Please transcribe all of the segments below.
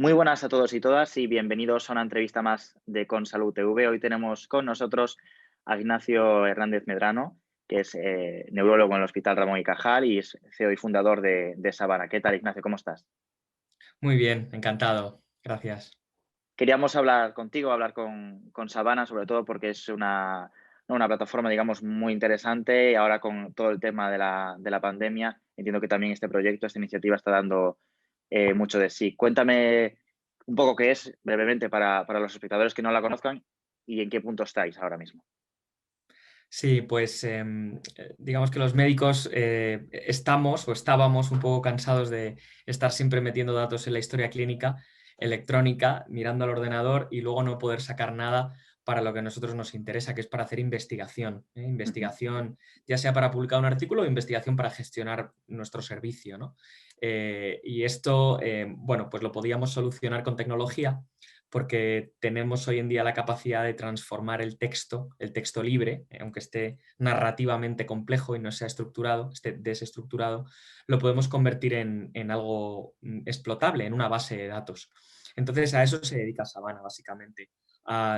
Muy buenas a todos y todas y bienvenidos a una entrevista más de Consalud TV. Hoy tenemos con nosotros a Ignacio Hernández Medrano, que es neurólogo en el Hospital Ramón y Cajal y es CEO y fundador de Savana. ¿Qué tal, Ignacio? ¿Cómo estás? Muy bien, encantado. Gracias. Queríamos hablar contigo, hablar con Savana, sobre todo porque es una plataforma, digamos, muy interesante y ahora con todo el tema de la pandemia, entiendo que también este proyecto, esta iniciativa está dando mucho de sí. Cuéntame un poco qué es, brevemente, para los espectadores que no la conozcan y en qué punto estáis ahora mismo. Sí, pues digamos que los médicos estamos o estábamos un poco cansados de estar siempre metiendo datos en la historia clínica electrónica, mirando al ordenador y luego no poder sacar nada para lo que a nosotros nos interesa, que es para hacer investigación. Ujú, Investigación, ya sea para publicar un artículo o investigación para gestionar nuestro servicio, ¿no? Y esto, bueno, pues lo podíamos solucionar con tecnología porque tenemos hoy en día la capacidad de transformar el texto libre, aunque esté narrativamente complejo y no sea estructurado, esté desestructurado, lo podemos convertir en algo explotable, en una base de datos. Entonces a eso se dedica Savana, básicamente.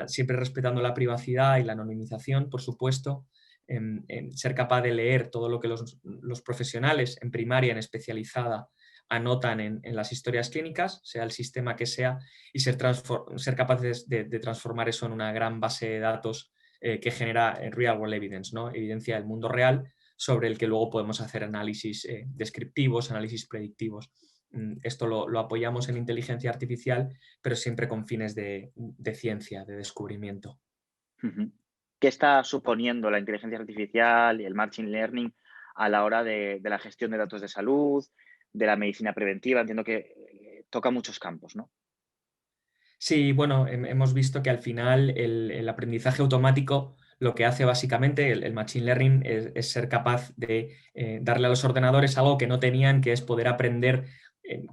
Siempre respetando la privacidad y la anonimización, por supuesto, en ser capaz de leer todo lo que los profesionales en primaria, en especializada, anotan en las historias clínicas, sea el sistema que sea, y ser capaces de transformar eso en una gran base de datos que genera real world evidence, ¿no? Evidencia del mundo real sobre el que luego podemos hacer análisis descriptivos, análisis predictivos. Esto lo apoyamos en inteligencia artificial, pero siempre con fines de ciencia, de descubrimiento. ujú. ¿Qué está suponiendo la inteligencia artificial y el machine learning a la hora de la gestión de datos de salud, de la medicina preventiva? Entiendo que toca muchos campos, ¿no? Sí, bueno, hemos visto que al final el aprendizaje automático lo que hace básicamente el machine learning es ser capaz de darle a los ordenadores algo que no tenían, que es poder aprender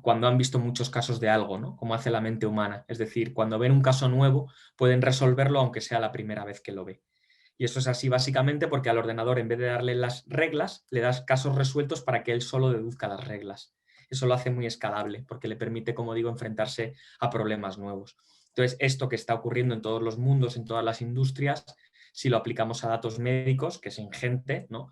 cuando han visto muchos casos de algo, ¿no? Como hace la mente humana. Es decir, cuando ven un caso nuevo, pueden resolverlo aunque sea la primera vez que lo ve. Y eso es así básicamente porque al ordenador, en vez de darle las reglas, le das casos resueltos para que él solo deduzca las reglas. Eso lo hace muy escalable porque le permite, como digo, enfrentarse a problemas nuevos. Entonces, esto que está ocurriendo en todos los mundos, en todas las industrias, si lo aplicamos a datos médicos, que es ingente, ¿no?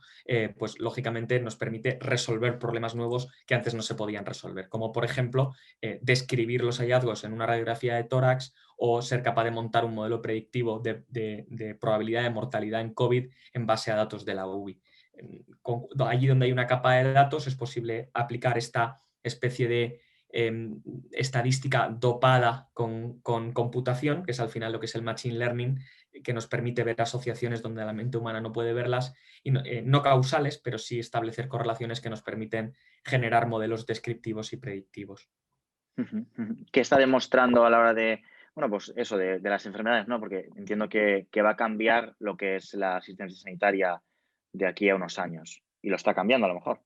Pues lógicamente nos permite resolver problemas nuevos que antes no se podían resolver, como por ejemplo describir los hallazgos en una radiografía de tórax o ser capaz de montar un modelo predictivo de probabilidad de mortalidad en COVID en base a datos de la UBI. Allí donde hay una capa de datos es posible aplicar esta especie de estadística dopada con computación, que es al final lo que es el machine learning, que nos permite ver asociaciones donde la mente humana no puede verlas, y no causales, pero sí establecer correlaciones que nos permiten generar modelos descriptivos y predictivos. Ujú, ujú. ¿Qué está demostrando a la hora de, bueno, pues eso, de las enfermedades, ¿no? Porque entiendo que va a cambiar lo que es la asistencia sanitaria de aquí a unos años. Y lo está cambiando a lo mejor.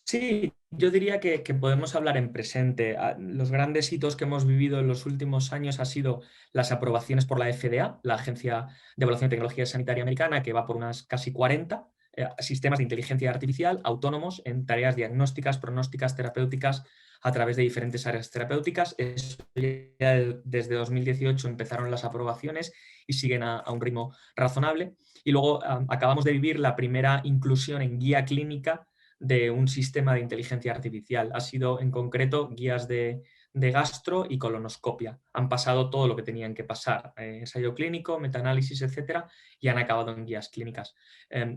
Sí, yo diría que podemos hablar en presente. Los grandes hitos que hemos vivido en los últimos años ha sido las aprobaciones por la FDA, la Agencia de Evaluación de Tecnología Sanitaria Americana, que va por unas casi 40 sistemas de inteligencia artificial autónomos en tareas diagnósticas, pronósticas, terapéuticas a través de diferentes áreas terapéuticas. Eso ya desde 2018 empezaron las aprobaciones y siguen a un ritmo razonable. Y luego acabamos de vivir la primera inclusión en guía clínica de un sistema de inteligencia artificial. Ha sido en concreto guías de gastro y colonoscopia. Han pasado todo lo que tenían que pasar, ensayo clínico, metaanálisis, etcétera, y han acabado en guías clínicas.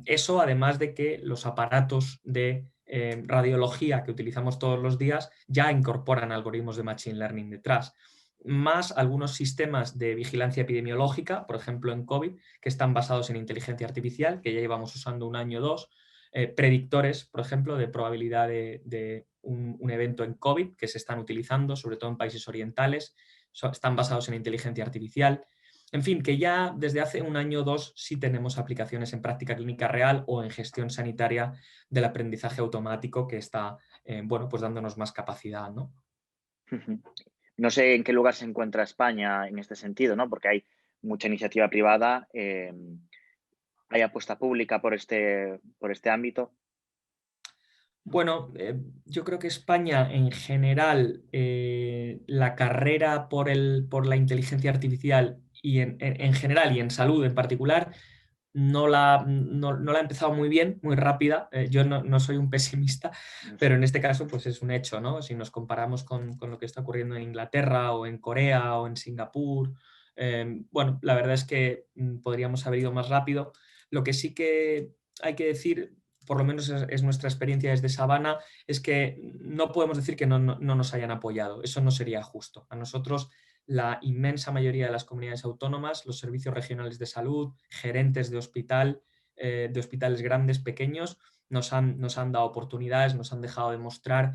Eso, además de que los aparatos de radiología que utilizamos todos los días ya incorporan algoritmos de machine learning detrás, más algunos sistemas de vigilancia epidemiológica, por ejemplo en COVID, que están basados en inteligencia artificial, que ya llevamos usando un año o dos, predictores, por ejemplo, de probabilidad de un evento en COVID que se están utilizando, sobre todo en países orientales, están basados en inteligencia artificial. En fin, que ya desde hace un año o dos sí tenemos aplicaciones en práctica clínica real o en gestión sanitaria del aprendizaje automático que está bueno, pues dándonos más capacidad, ¿no? Ujú. No sé en qué lugar se encuentra España en este sentido, ¿no? Porque hay mucha iniciativa privada, hay apuesta pública por este ámbito. Bueno, yo creo que España en general, la carrera por la inteligencia artificial y en general y en salud en particular, no la ha empezado muy bien, muy rápida. Yo no soy un pesimista, pero en este caso pues es un hecho, ¿no? Si nos comparamos con lo que está ocurriendo en Inglaterra o en Corea o en Singapur, bueno, la verdad es que podríamos haber ido más rápido. Lo que sí que hay que decir, por lo menos es nuestra experiencia desde Sabana, es que no podemos decir que no nos hayan apoyado. Eso no sería justo. A nosotros la inmensa mayoría de las comunidades autónomas, los servicios regionales de salud, gerentes de hospital, de hospitales grandes, pequeños, nos han dado oportunidades, nos han dejado demostrar.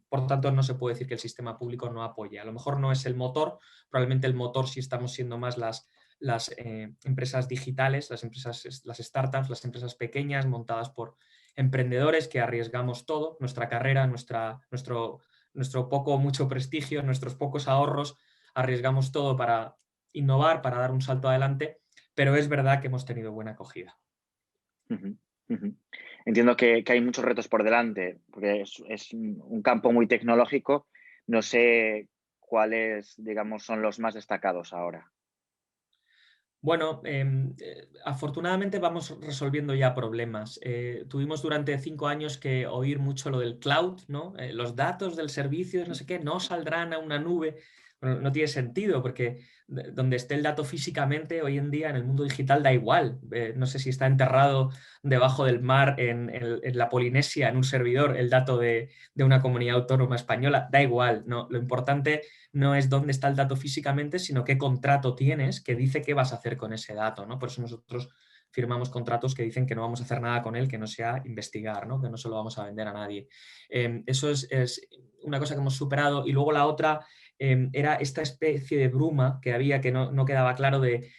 Por tanto, no se puede decir que el sistema público no apoye. A lo mejor no es el motor, probablemente el motor sí estamos siendo más las empresas digitales, las startups, las empresas pequeñas montadas por emprendedores que arriesgamos todo, nuestra carrera, nuestro poco o mucho prestigio, nuestros pocos ahorros, arriesgamos todo para innovar, para dar un salto adelante, pero es verdad que hemos tenido buena acogida. Ujú, ujú. Entiendo que hay muchos retos por delante, porque es un campo muy tecnológico. No sé cuáles, digamos, son los más destacados ahora. Bueno, afortunadamente vamos resolviendo ya problemas. Tuvimos durante 5 años que oír mucho lo del cloud, ¿no? Los datos del servicio, no sé qué, no saldrán a una nube. Bueno, no tiene sentido porque donde esté el dato físicamente, hoy en día en el mundo digital da igual. No sé si está enterrado debajo del mar en la Polinesia, en un servidor, el dato de una comunidad autónoma española, da igual. ¿No? Lo importante no es dónde está el dato físicamente, sino qué contrato tienes que dice qué vas a hacer con ese dato, ¿no? Por eso nosotros firmamos contratos que dicen que no vamos a hacer nada con él, que no sea investigar, ¿no? Que no se lo vamos a vender a nadie. Eso es una cosa que hemos superado. Y luego la otra era esta especie de bruma que había, que no quedaba claro de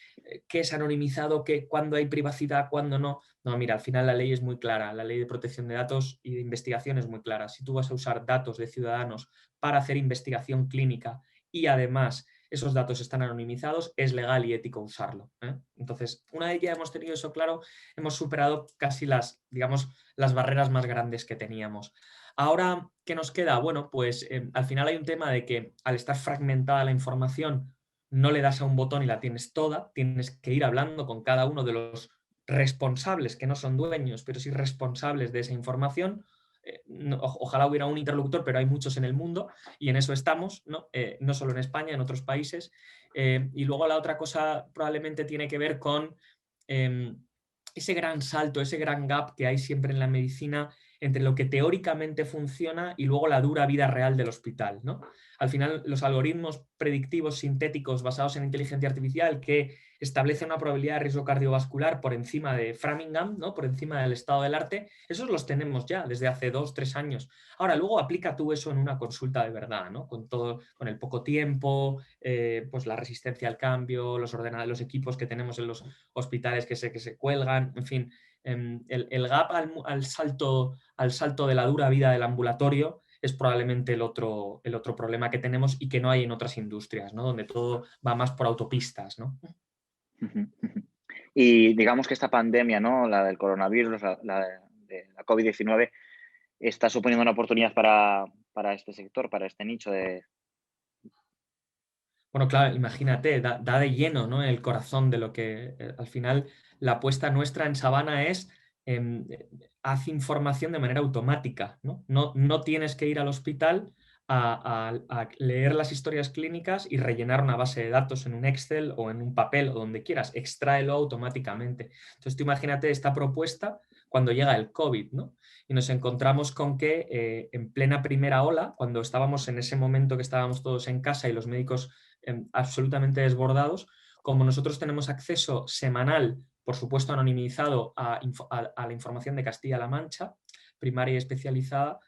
qué es anonimizado, cuándo hay privacidad, cuándo no. No, mira, al final la ley es muy clara, la ley de protección de datos y de investigación es muy clara. Si tú vas a usar datos de ciudadanos para hacer investigación clínica y además esos datos están anonimizados, es legal y ético usarlo. Entonces, una vez ya hemos tenido eso claro, hemos superado casi digamos, las barreras más grandes que teníamos. Ahora, ¿qué nos queda? Bueno, pues al final hay un tema de que al estar fragmentada la información, no le das a un botón y la tienes toda, tienes que ir hablando con cada uno de los responsables, que no son dueños, pero sí responsables de esa información. Ojalá hubiera un interlocutor, pero hay muchos en el mundo y en eso estamos, ¿no? No solo en España, en otros países. Y luego la otra cosa probablemente tiene que ver con eh, ese gran salto, ese gran gap que hay siempre en la medicina entre lo que teóricamente funciona y luego la dura vida real del hospital, ¿no? Al final, los algoritmos predictivos sintéticos basados en inteligencia artificial que establecen una probabilidad de riesgo cardiovascular por encima de Framingham, ¿no? Por encima del estado del arte, esos los tenemos ya desde hace 2, 3 años. Ahora, luego aplica tú eso en una consulta de verdad, ¿no? Con todo, con el poco tiempo, pues la resistencia al cambio, los equipos que tenemos en los hospitales que se cuelgan, en fin, el gap al salto de la dura vida del ambulatorio es probablemente el otro problema que tenemos y que no hay en otras industrias, ¿no? Donde todo va más por autopistas, ¿no? Ujú, ujú. Y digamos que esta pandemia, ¿no? La del coronavirus, de la COVID-19, está suponiendo una oportunidad para este sector, para este nicho de... Bueno, claro, imagínate, da de lleno, ¿no? El corazón de lo que al final la apuesta nuestra en Sabana es haz información de manera automática, ¿no? No tienes que ir al hospital a leer las historias clínicas y rellenar una base de datos en un Excel o en un papel o donde quieras, extráelo automáticamente. Entonces tú imagínate esta propuesta cuando llega el COVID, ¿no? Y nos encontramos con que en plena primera ola, cuando estábamos en ese momento que estábamos todos en casa y los médicos absolutamente desbordados, como nosotros tenemos acceso semanal, por supuesto anonimizado, a la información de Castilla-La Mancha, primaria y especializada,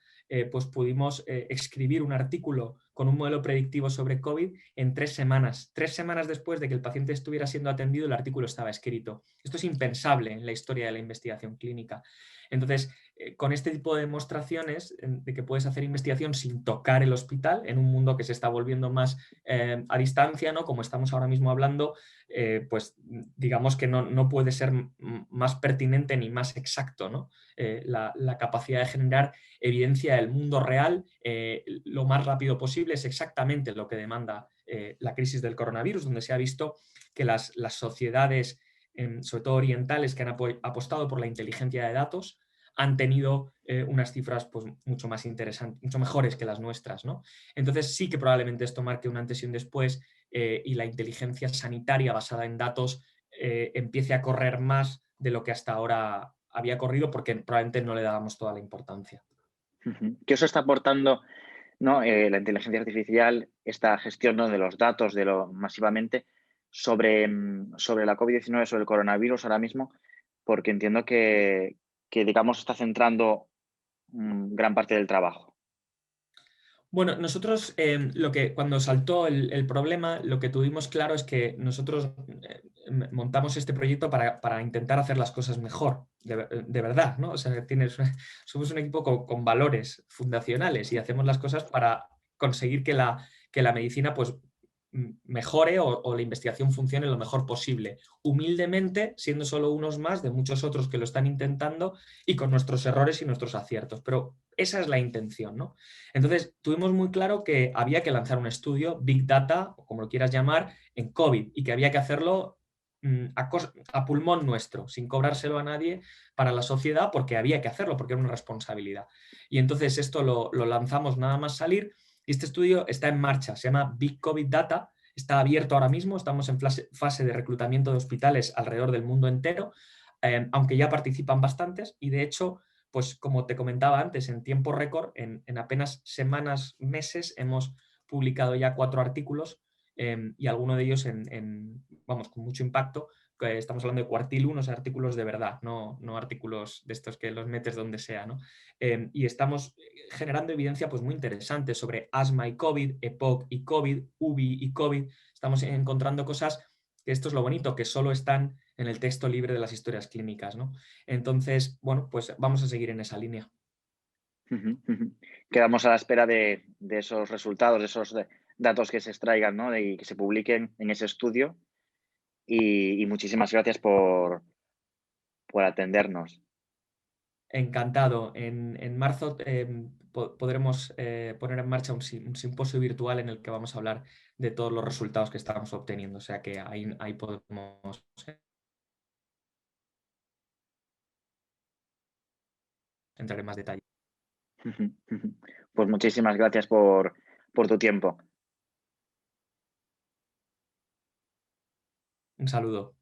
pues pudimos escribir un artículo con un modelo predictivo sobre COVID en 3 semanas. 3 semanas después de que el paciente estuviera siendo atendido, el artículo estaba escrito. Esto es impensable en la historia de la investigación clínica. Entonces, con este tipo de demostraciones de que puedes hacer investigación sin tocar el hospital, en un mundo que se está volviendo más a distancia, ¿no? Como estamos ahora mismo hablando, pues digamos que no puede ser más pertinente ni más exacto, ¿no? La capacidad de generar evidencia del mundo real lo más rápido posible es exactamente lo que demanda la crisis del coronavirus, donde se ha visto que las sociedades, sobre todo orientales, que han apostado por la inteligencia de datos, han tenido unas cifras pues, mucho más interesantes, mucho mejores que las nuestras, ¿no? Entonces sí que probablemente esto marque un antes y un después y la inteligencia sanitaria basada en datos empiece a correr más de lo que hasta ahora había corrido porque probablemente no le dábamos toda la importancia. ¿Qué os está aportando, ¿no? La inteligencia artificial, esta gestión, ¿no? de los datos de lo masivamente sobre la COVID-19, sobre el coronavirus ahora mismo? Porque entiendo que digamos, está centrando gran parte del trabajo. Bueno, nosotros cuando saltó el problema, lo que tuvimos claro es que nosotros montamos este proyecto para intentar hacer las cosas mejor, de verdad, ¿no? O sea, somos un equipo con valores fundacionales y hacemos las cosas para conseguir que la medicina pues, mejore o la investigación funcione lo mejor posible. Humildemente, siendo solo unos más de muchos otros que lo están intentando y con nuestros errores y nuestros aciertos. Pero esa es la intención, ¿no? Entonces, tuvimos muy claro que había que lanzar un estudio, Big Data, o como lo quieras llamar, en COVID, y que había que hacerlo a pulmón nuestro, sin cobrárselo a nadie para la sociedad, porque había que hacerlo, porque era una responsabilidad. Y entonces esto lo lanzamos nada más salir, y este estudio está en marcha, se llama Big COVID Data, está abierto ahora mismo, estamos en fase de reclutamiento de hospitales alrededor del mundo entero, aunque ya participan bastantes, y de hecho pues como te comentaba antes, en tiempo récord, en apenas semanas, meses, hemos publicado ya 4 artículos y alguno de ellos vamos, con mucho impacto. Estamos hablando de cuartil 1, artículos de verdad, no artículos de estos que los metes donde sea, ¿no? Y estamos generando evidencia pues, muy interesante sobre asma y COVID, EPOC y COVID, UBI y COVID. Estamos encontrando cosas que esto es lo bonito, que solo están en el texto libre de las historias clínicas, ¿no? Entonces, bueno, pues vamos a seguir en esa línea. Quedamos a la espera de esos resultados, de esos datos que se extraigan, ¿no? Y que se publiquen en ese estudio. Y muchísimas gracias por atendernos. Encantado. En marzo podremos poner en marcha un simposio virtual en el que vamos a hablar de todos los resultados que estamos obteniendo. O sea que ahí podemos entrar en más detalle. Pues muchísimas gracias por tu tiempo. Un saludo.